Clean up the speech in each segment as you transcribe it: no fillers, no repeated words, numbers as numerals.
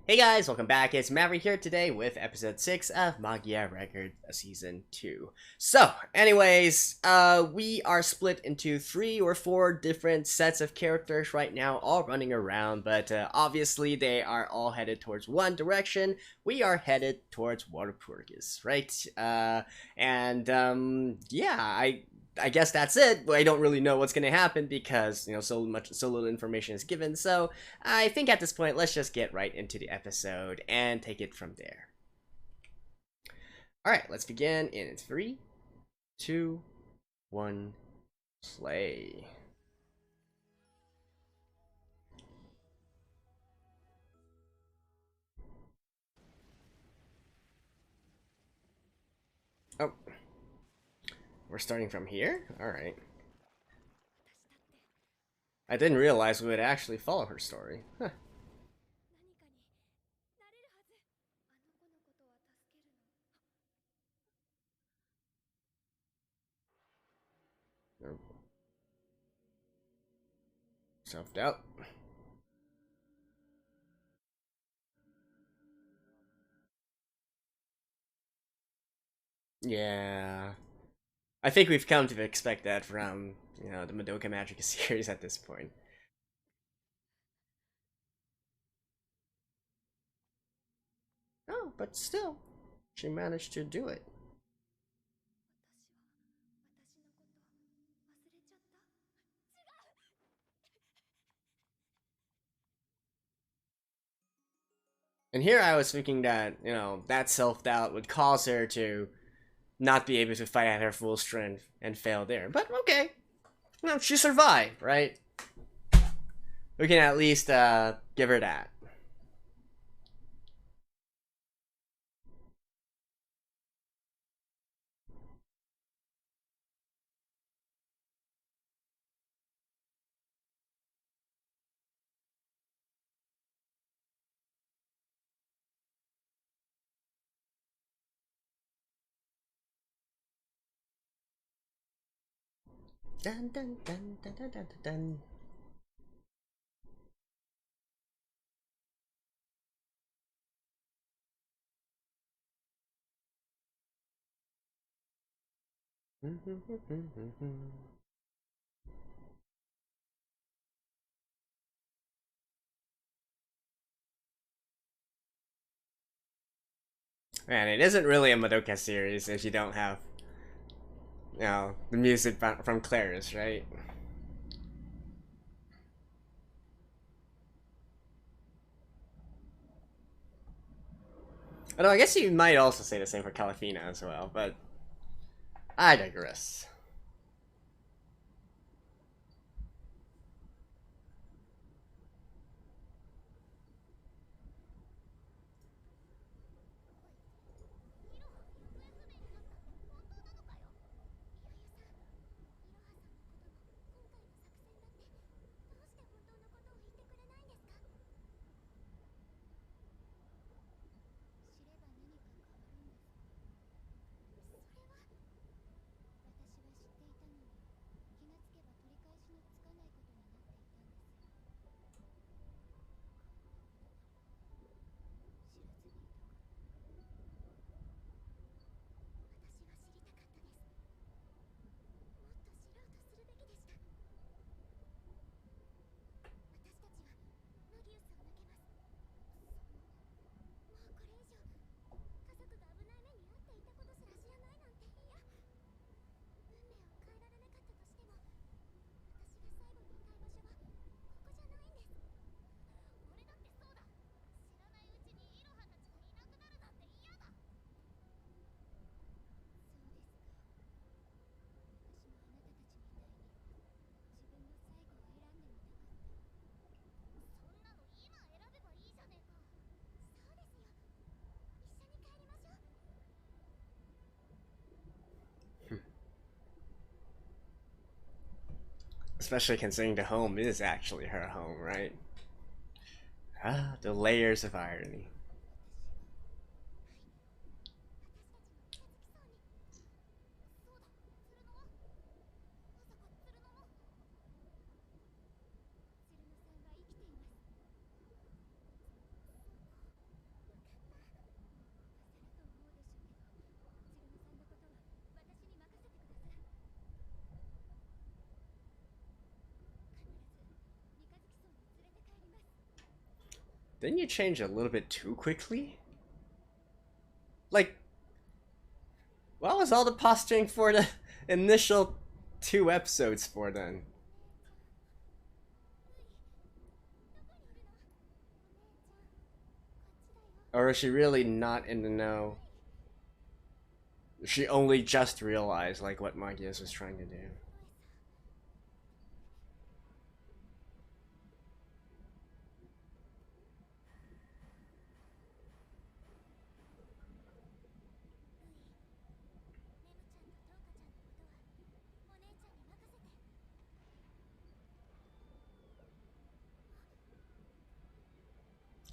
Hey guys, welcome back. It's Maverick here today with episode 6 of Magia Record Season 2. So, anyways, we are split into 3 or 4 different sets of characters right now, all running around, but obviously they are all headed towards one direction. We are headed towards Waterpurgis, right? Yeah, I guess that's it. I don't really know what's gonna happen because so little information is given. So I think at this point, let's just get right into the episode and take it from there. All right, let's begin in 3, 2, 1, play. Oh, we're starting from here. All right. I didn't realize we would actually follow her story. Huh. Self-doubt. Yeah. I think we've come to expect that from, the Madoka Magica series at this point. Oh, but still, she managed to do it. And here I was thinking that, that self-doubt would cause her to not be able to fight at her full strength and fail there. But okay. She survived, right? We can at least give her that. Dun dun dun dun dun dun dun. Man, it isn't really a Madoka series if you don't have, the music from Claris, right? Although I guess you might also say the same for Calafina as well, but I digress. Especially considering the home is actually her home, right? Ah, the layers of irony. Didn't you change a little bit too quickly? Like, what was all the posturing for the initial 2 episodes for then? Or is she really not in the know? She only just realized like what Magias was trying to do.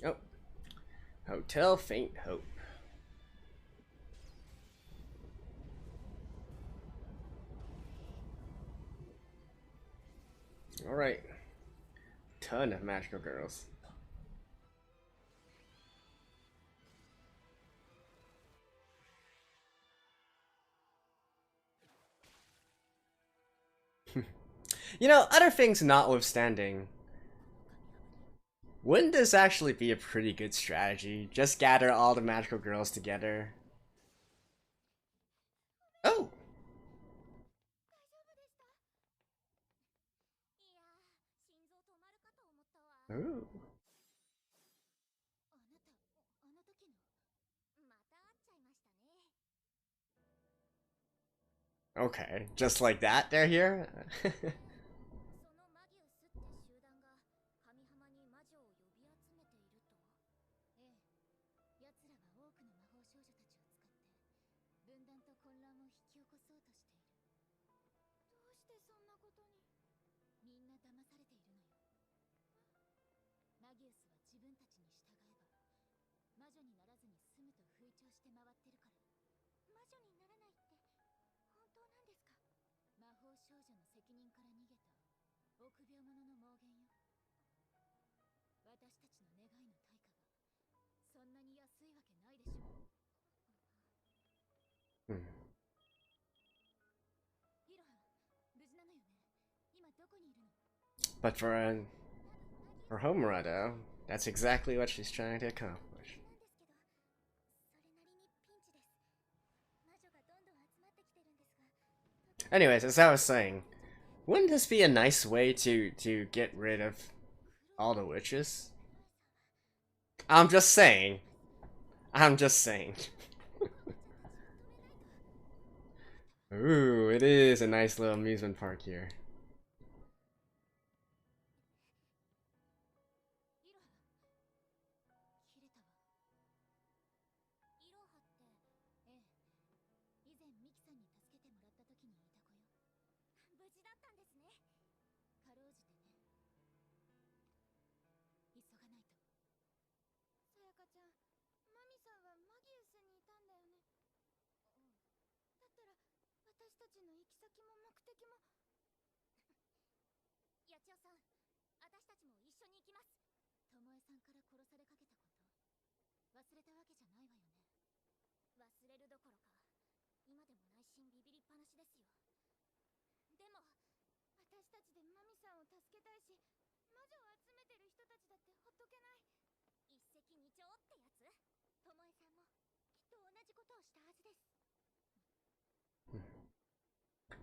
Oh. Hotel Faint Hope. Alright. Ton of magical girls. You know, other things notwithstanding, wouldn't this actually be a pretty good strategy? Just gather all the magical girls together. Oh! Ooh. Okay, just like that, they're here? But for Homura though, that's exactly what she's trying to accomplish. Anyways, as I was saying, wouldn't this be a nice way to get rid of all the witches? I'm just saying. I'm just saying. Ooh, it is a nice little amusement park here.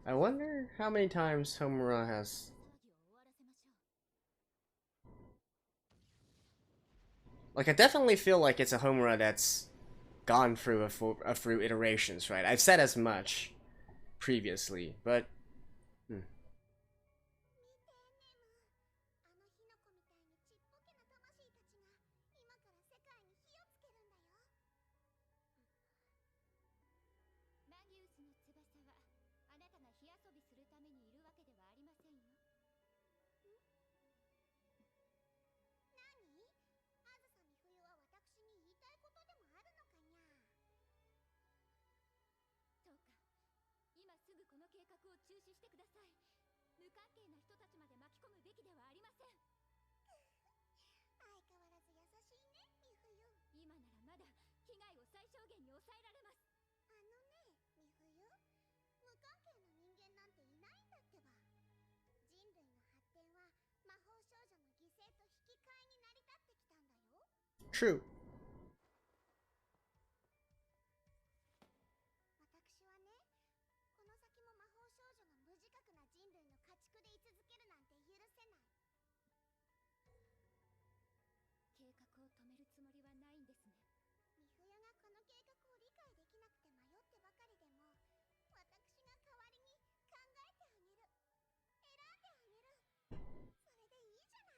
I wonder how many times Homura has... Like, I definitely feel like it's a Homura that's gone through a few iterations, right? I've said as much previously, but... True. 私はね、この先も魔法少女が無自覚な人類の家畜で居続けるなんて許せない。計画を止めるつもりはないんですね。美冬がこの計画を理解できなくて迷ってばかりでも、私が代わりに考えてあげる。選んであげる。それでいいじゃない。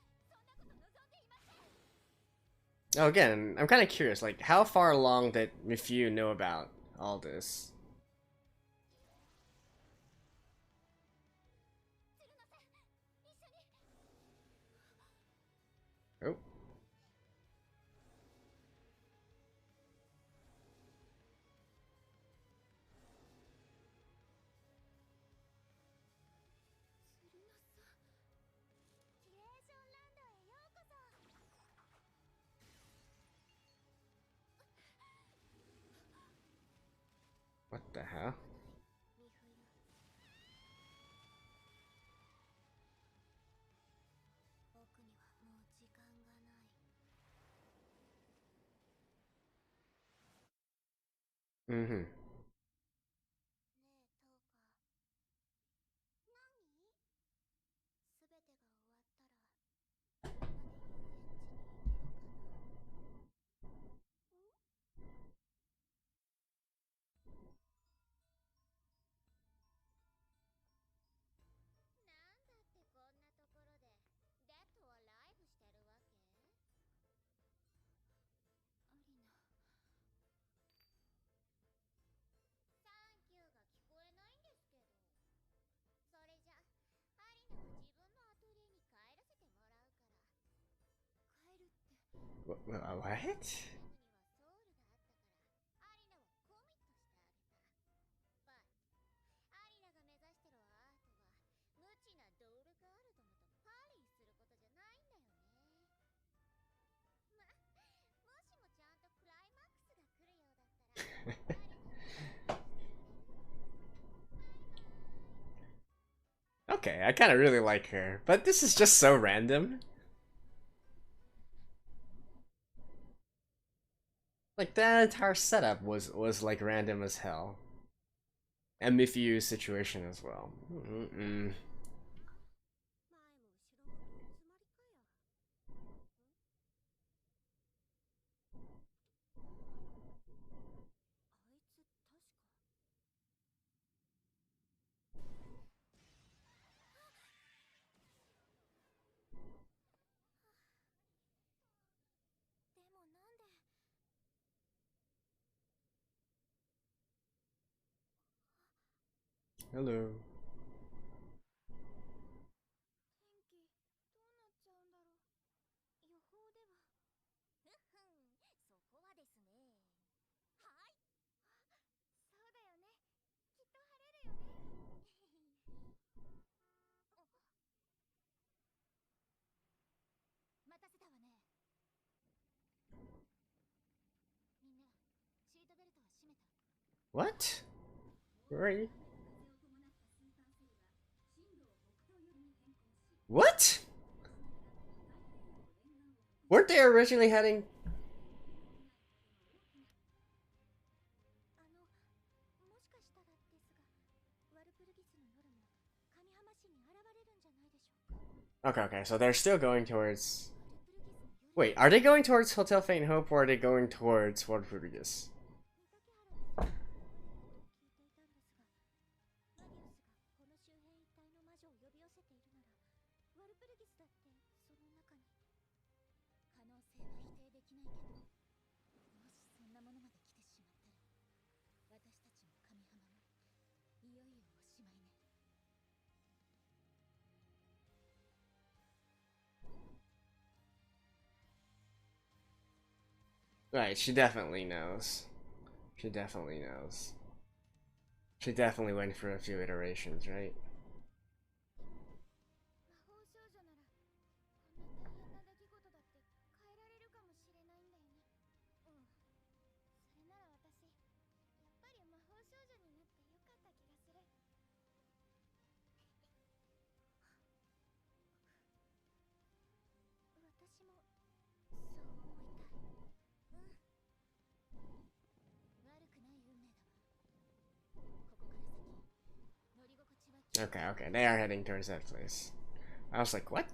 私はそんなこと望んでいません。Now again, I'm kind of curious, like, how far along did Mifu know about all this? Oh. What the hell? Mm-hmm. ねえ、トウカ。何？すべてが終わったら、みんなで遊園地に行けるかな？なんだってこんなところで、デッドはライブしてるわけ？アリナ。サンキューが聞こえないんですけど。それじゃ、アリナは自分のアトリエに帰らせてもらうから。帰るって。What? にはソウルがあったから、アリナはコミットしてあげた。But、アリナが目指してるアートは、無知なドールガールどもとパーリーすることじゃないんだよね。もしもちゃんとクライマックスが来るようだったら、Okay, I kind of really like her, but this is just so random. Like that entire setup was like random as hell, and Mifyu's situation as well. Mm-mm. 前も後ろもどん詰まりかや。あいつ確か。でもなんで。Hello. 天気どうなっちゃうんだろう。予報では。そこはですね。はい。そうだよね。きっと晴れるよね。待たせたわね。みんな、シートベルトは締めた？ What? Where are you? What? Weren't they originally heading? もしかしたらですが、ワルプルギスの夜も神浜市に現れるんじゃないでしょうか。 Okay, so they're still going towards. Wait, are they going towards Hotel Fate and Hope, or are they going towards Fort Rodriguez? この周辺一帯の魔女を呼び寄せているなら、ワルプルギスだってその中に。可能性は否定できないけど、もしそんなものまで来てしまったら、私たちも神浜もいよいよおしまいね。Right, she definitely knows. She definitely knows. She definitely went for a few iterations, right? 魔法少女なら、こんな大変な出来事だって変えられるかもしれないんだよね。うん。それなら私、やっぱり魔法少女になってよかった気がする。私も、そう Okay, okay, they are heading towards that place. I was like, what?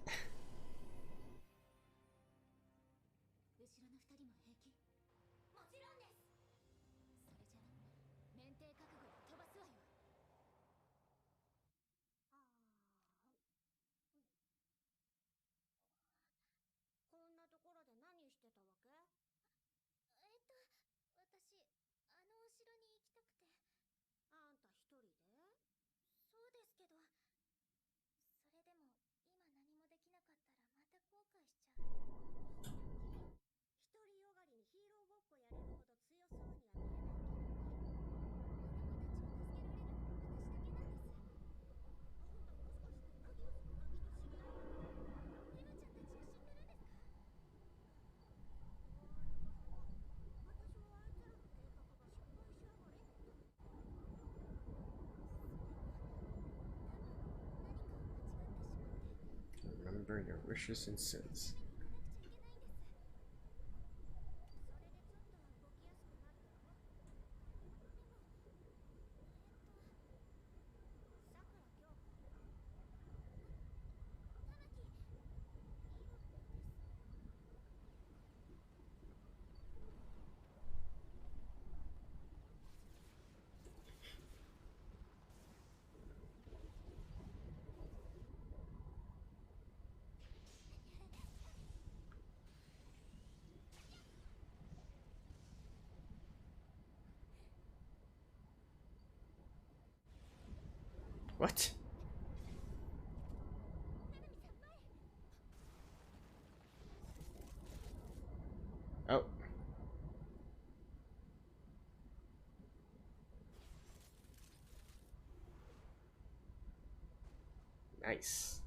'Remember your wishes and sins.' What? Oh. Nice.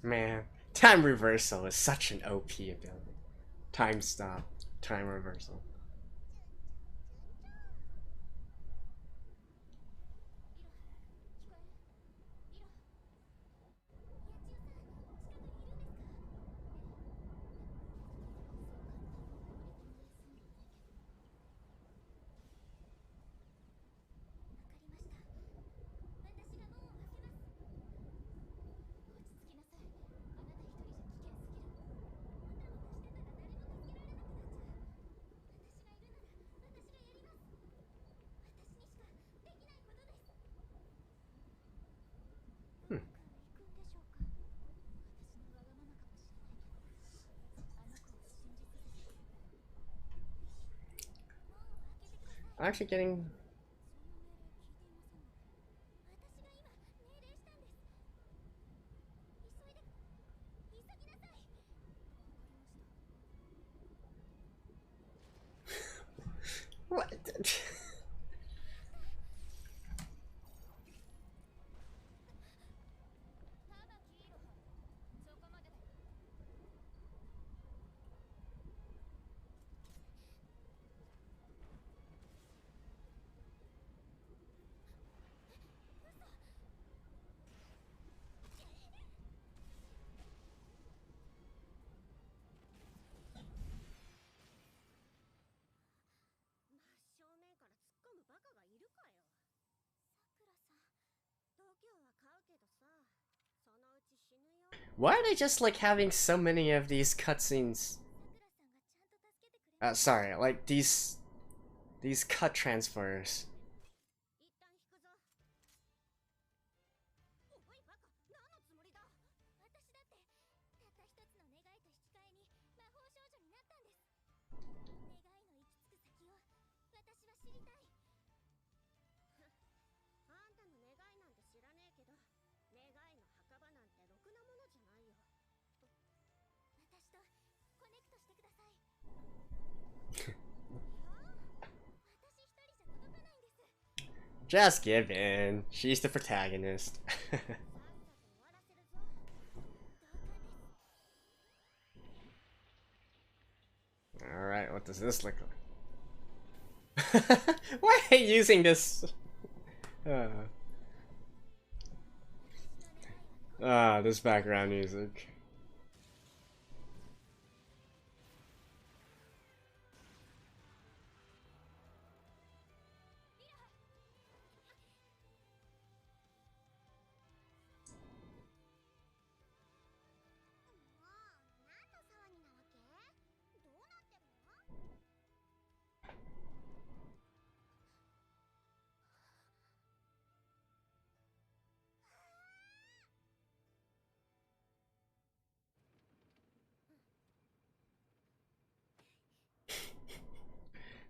Man, time reversal is such an OP ability. Time stop, time reversal. I'm actually getting... What? Why are they just like having so many of these cutscenes? Sorry, like these cut transfers. Just give in. She's the protagonist. Alright, what does this look like? Why are you using this? Ah, this background music.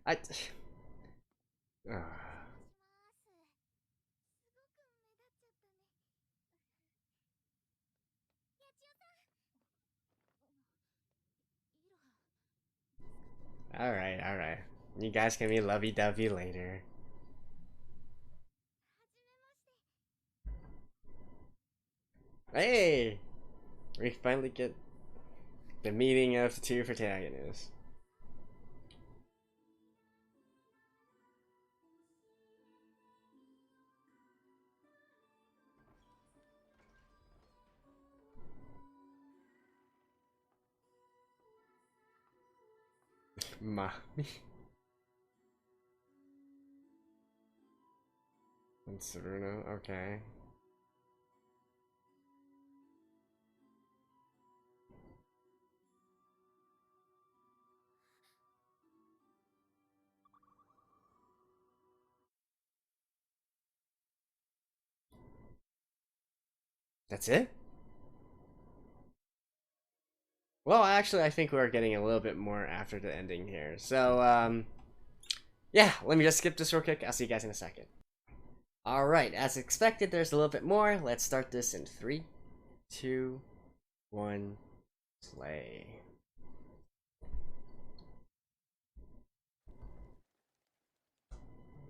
I. Alright, alright. You guys can be lovey-dovey later. Hey! We finally get the meeting of the two protagonists. Mommy. And Saruno, okay. That's it? Well, actually, I think we're getting a little bit more after the ending here. So, yeah, let me just skip this real quick. I'll see you guys in a second. Alright, as expected, there's a little bit more. Let's start this in 3, 2, 1, play.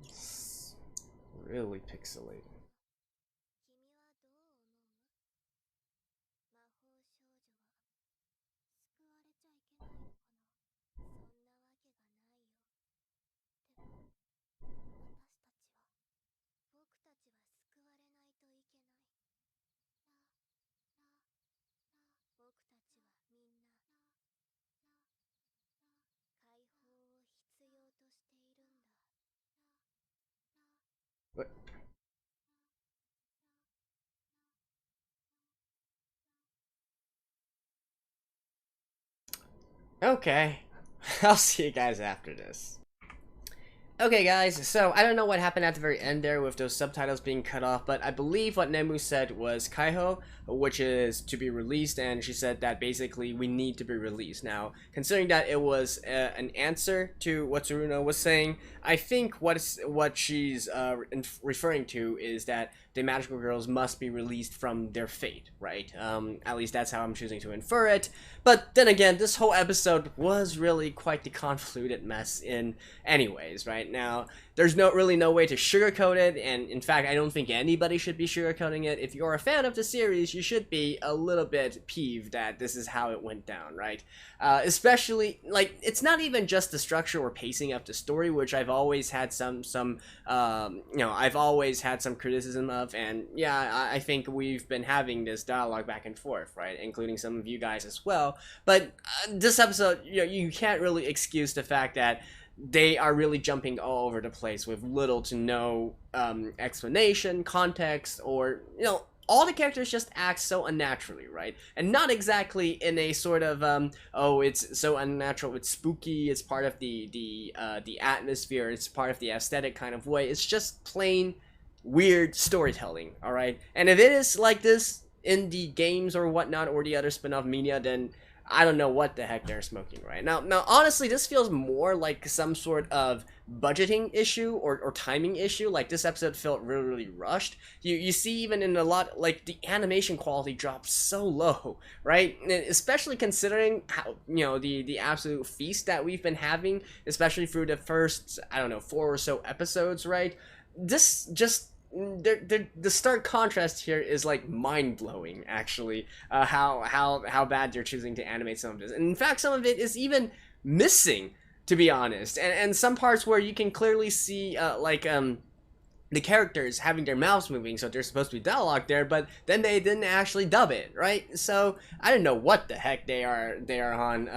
It's really pixelated. What? Okay. I'll see you guys after this. Okay guys, so I don't know what happened at the very end there with those subtitles being cut off, but I believe what Nemu said was Kaiho, which is to be released, and she said that basically we need to be released. Now, considering that it was an answer to what Tsuruno was saying, I think what she's referring to is that the magical girls must be released from their fate, right? At least that's how I'm choosing to infer it. But then again, this whole episode was really quite the convoluted mess in anyways, right? Now, there's really no way to sugarcoat it, and in fact, I don't think anybody should be sugarcoating it. If you're a fan of the series, you should be a little bit peeved that this is how it went down, right? Especially, like, it's not even just the structure or pacing of the story, which I've always had I've always had some criticism of, and yeah, I think we've been having this dialogue back and forth, right, including some of you guys as well. But this episode, you can't really excuse the fact that they are really jumping all over the place with little to no explanation, context, or all the characters just act so unnaturally, right? And not exactly in a sort of oh, it's so unnatural, it's spooky, it's part of the atmosphere, it's part of the aesthetic kind of way. It's just plain weird storytelling, all right? And if it is like this in the games or whatnot or the other spin-off media, then I don't know what the heck they're smoking right now. Now, honestly, this feels more like some sort of budgeting issue or timing issue. Like, this episode felt really, really rushed. You see, even in a lot, like, the animation quality drops so low, right? And especially considering how, the absolute feast that we've been having, especially through the first, I don't know, 4 or so episodes, right? This just the stark contrast here is like mind-blowing, actually. How bad they're choosing to animate some of this, and in fact some of it is even missing, to be honest, and some parts where you can clearly see the characters having their mouths moving, so there's supposed to be dialogue there, but then they didn't actually dub it, right? So I don't know what the heck they are on.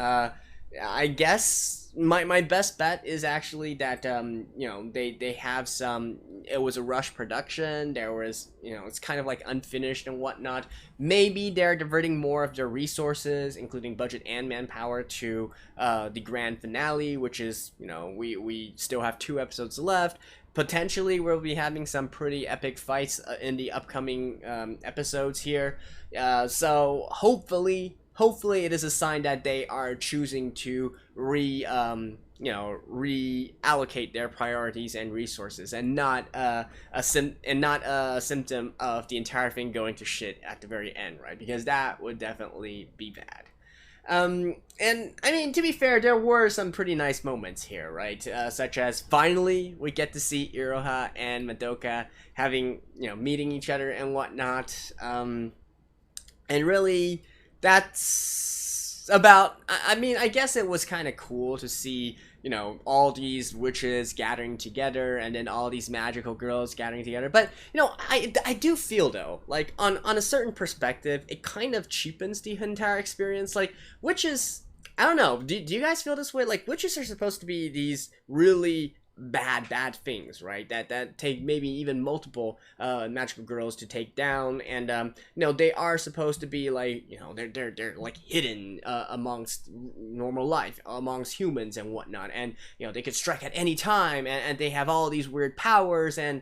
I guess my best bet is actually that they have some. It was a rush production. There was it's kind of like unfinished and whatnot. Maybe they're diverting more of their resources, including budget and manpower, to the grand finale, which is we still have 2 episodes left. Potentially, we'll be having some pretty epic fights in the upcoming episodes here. So hopefully it is a sign that they are choosing to reallocate their priorities and resources, and not a symptom of the entire thing going to shit at the very end, right? Because that would definitely be bad. And I mean, to be fair, there were some pretty nice moments here, right? Such as finally we get to see Iroha and Madoka having, meeting each other and whatnot. And really, that's about. I mean, I guess it was kind of cool to see, all these witches gathering together, and then all these magical girls gathering together. But I do feel though, like on a certain perspective, it kind of cheapens the entire experience. Like witches, I don't know. Do you guys feel this way? Like witches are supposed to be these really bad things, right? That take maybe even multiple magical girls to take down, and they are supposed to be like they're like hidden amongst normal life, amongst humans and whatnot, and they could strike at any time, and they have all these weird powers and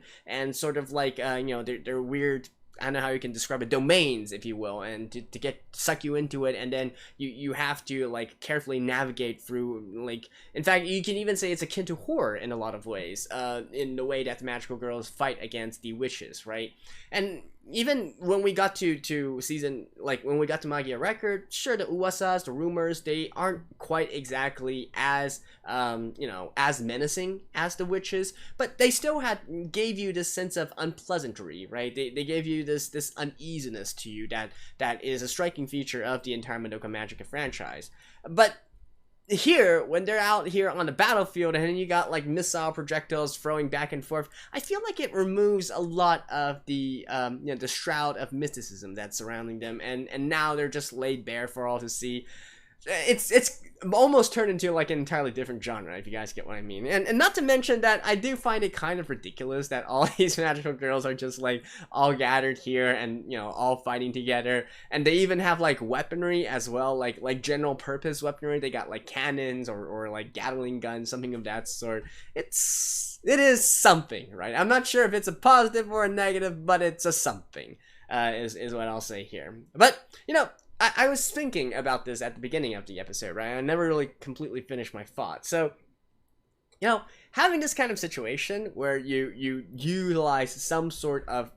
sort of like they're weird. I don't know how you can describe it, domains, if you will, and to suck you into it, and then you have to like carefully navigate through, like, in fact, you can even say it's akin to horror in a lot of ways, in the way that the magical girls fight against the witches, right? And even when we got to season, like when we got to Magia Record, sure, the uwasas, the rumors, they aren't quite exactly as as menacing as the witches, but they still gave you this sense of unpleasantry, right? They gave you this uneasiness to you that is a striking feature of the entire Madoka Magica franchise. But here, when they're out here on the battlefield and you got like missile projectiles throwing back and forth, I feel like it removes a lot of the the shroud of mysticism that's surrounding them, and now they're just laid bare for all to see. It's almost turned into like an entirely different genre, if you guys get what I mean. And not to mention that I do find it kind of ridiculous that all these magical girls are just like all gathered here and all fighting together, and they even have like weaponry as well, like general purpose weaponry. They got like cannons or like Gatling guns, something of that sort. It is something, right? I'm not sure if it's a positive or a negative, but it's a something, is what I'll say here. But I was thinking about this at the beginning of the episode, right? I never really completely finished my thought. So, having this kind of situation where you utilize some sort of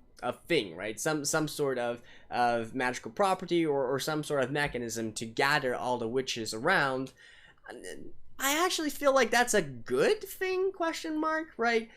thing, right? Some sort of magical property or some sort of mechanism to gather all the witches around, I actually feel like that's a good thing, question mark, right?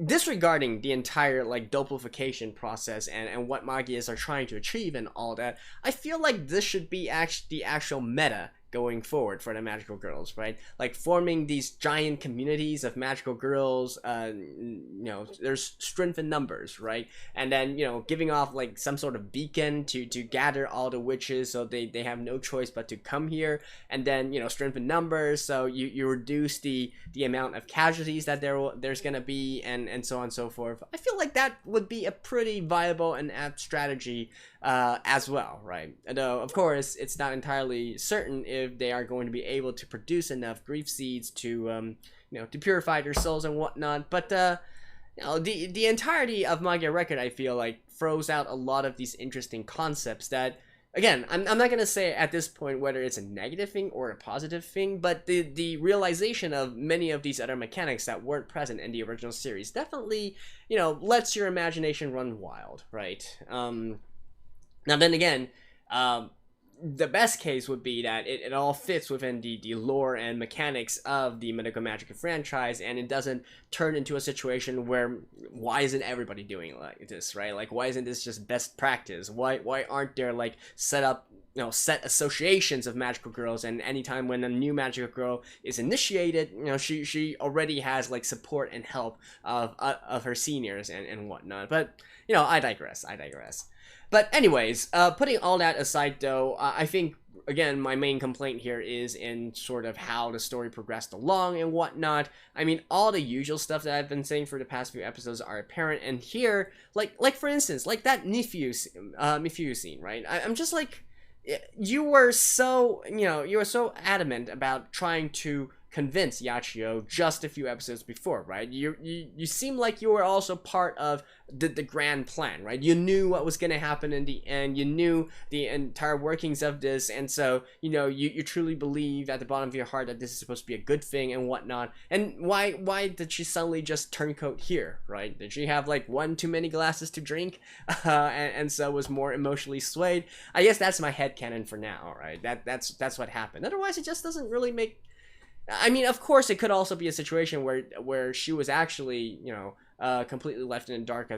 Disregarding the entire like duplication process and what Magias are trying to achieve and all that, I feel like this should be the actual meta going forward for the magical girls, right? Like forming these giant communities of magical girls. There's strength in numbers, right? And then giving off like some sort of beacon to gather all the witches, so they have no choice but to come here. And then strength in numbers, so you reduce the amount of casualties that there's gonna be, and so on and so forth. I feel like that would be a pretty viable and apt strategy as well, right? Though of course it's not entirely certain if they are going to be able to produce enough grief seeds to to purify their souls and whatnot. But the entirety of Magia Record, I feel like, throws out a lot of these interesting concepts that, again, I'm not gonna say at this point whether it's a negative thing or a positive thing, but the realization of many of these other mechanics that weren't present in the original series definitely lets your imagination run wild, right? Now then again, the best case would be that it all fits within the lore and mechanics of the Madoka Magica franchise, and it doesn't turn into a situation where, why isn't everybody doing like this, right? Like, why isn't this just best practice? Why aren't there like set up set associations of magical girls, and anytime when a new magical girl is initiated, she already has like support and help of her seniors and whatnot. But I digress. But anyways, putting all that aside though, I think again my main complaint here is in sort of how the story progressed along and whatnot. I mean, all the usual stuff that I've been saying for the past few episodes are apparent, and here, like for instance, like that Mifuyu scene, right? I'm just like, you were so adamant about trying to convince Yachio just a few episodes before, right? You seem like you were also part of the grand plan, right? You knew what was going to happen in the end. You knew the entire workings of this, and so you truly believe at the bottom of your heart that this is supposed to be a good thing and whatnot. And why did she suddenly just turncoat here, right? Did she have like one too many glasses to drink, and so was more emotionally swayed? I guess that's my headcanon for now, right? That's what happened. Otherwise, it just doesn't really make. I mean, of course, it could also be a situation where she was actually, completely left in the dark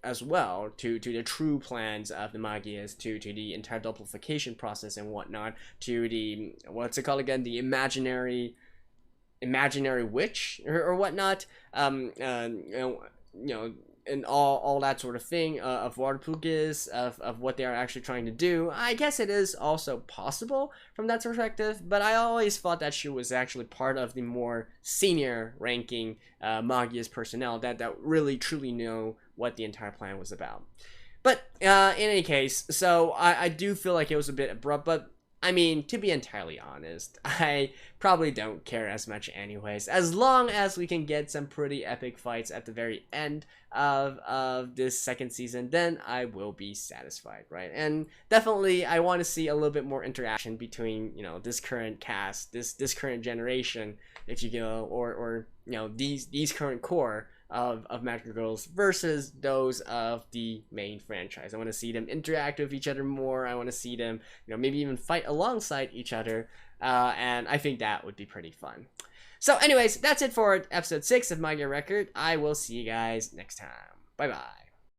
as well to the true plans of the Magias, to the entire duplication process and whatnot, to the, what's it called again, the imaginary witch or whatnot, and all that sort of thing, of Warpugis, of what they are actually trying to do. I guess it is also possible from that perspective, but I always thought that she was actually part of the more senior ranking Magia's personnel that really truly know what the entire plan was about. But in any case, so I do feel like it was a bit abrupt, but I mean, to be entirely honest, I probably don't care as much anyways, as long as we can get some pretty epic fights at the very end of this second season, then I will be satisfied, right? And definitely I want to see a little bit more interaction between, this current cast, this current generation, if you will, or these current core of magical girls versus those of the main franchise. I want to see them interact with each other more. I want to see them, maybe even fight alongside each other, and I think that would be pretty fun. So anyways, that's it for episode 6 of Magia Record. I will see you guys next time. Bye bye.